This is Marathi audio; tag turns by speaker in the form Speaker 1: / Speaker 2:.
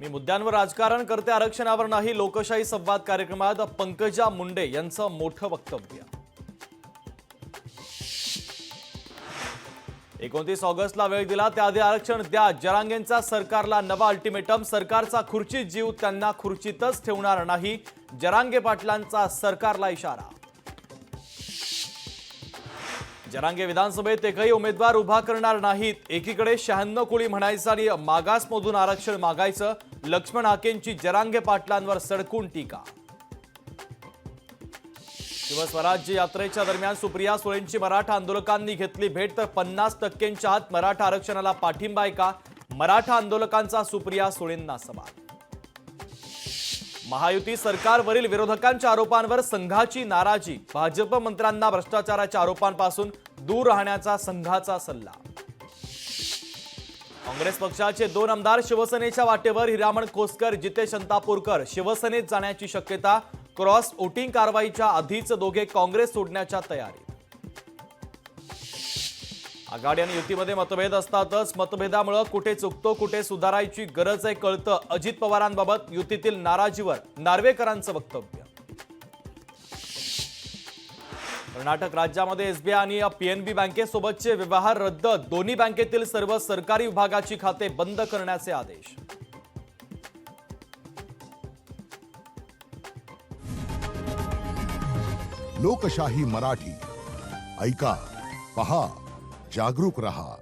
Speaker 1: मी मुद्द्यांवर राजकारण करते, आरक्षणावर नाही. लोकशाही संवाद कार्यक्रमात पंकजा मुंडे यांचं मोठं वक्तव्य. 29 ऑगस्टला वेळ दिला, त्याआधी आरक्षण द्या. जरांगेंचा सरकारला नवा अल्टिमेटम. सरकारचा खुर्चीत जीव, त्यांना खुर्चीतच ठेवणार नाही. जरांगे पाटलांचा सरकारला इशारा. जरांगे विधानसभेत एकही उमेदवार उभा करणार नाहीत. एकीकडे 96 कोळी म्हणायचं आणि मागासमधून आरक्षण मागायचं. लक्ष्मण हाकेंची जरांगे पाटलांवर सडकून टीका. शिवस्वराज्य यात्रेच्या दरम्यान सुप्रिया सुळेंची मराठा आंदोलकांनी घेतली भेट, तर 50% आत मराठा आरक्षणाला पाठिंबा आहे का? मराठा आंदोलकांचा सुप्रिया सुळेंना सवाल. महायुती सरकारवरील विरोधकांच्या आरोपांवर संघाची नाराजी. भाजप मंत्र्यांना भ्रष्टाचाराच्या आरोपांपासून दूर राहण्याचा संघाचा सल्ला. काँग्रेस पक्षाचे 2 आमदार शिवसेनेच्या वाटेवर. हिरामण खोसकर, जितेश अंतापूरकर शिवसेनेत जाण्याची शक्यता. क्रॉस वोटिंग कारवाईच्या आधीच दोघे काँग्रेस सोडण्याच्या तयारीत. आघाडी आणि युतीमध्ये मतभेद असतातच. मतभेदामुळे कुठे चुकतो, कुठे सुधारायची गरज आहे कळतं. अजित पवारांबाबत युतीतील नाराजीवर नार्वेकरांचं वक्तव्य. कर्नाटक राज्यामध्ये एसबीआय आणि पीएनबी बँकेसोबतचे व्यवहार रद्द. दोन्ही बँकेतील सर्व सरकारी विभागाची खाते बंद करण्याचे आदेश.
Speaker 2: लोकशाही मराठी ऐका, पहा, जागरूक रहा.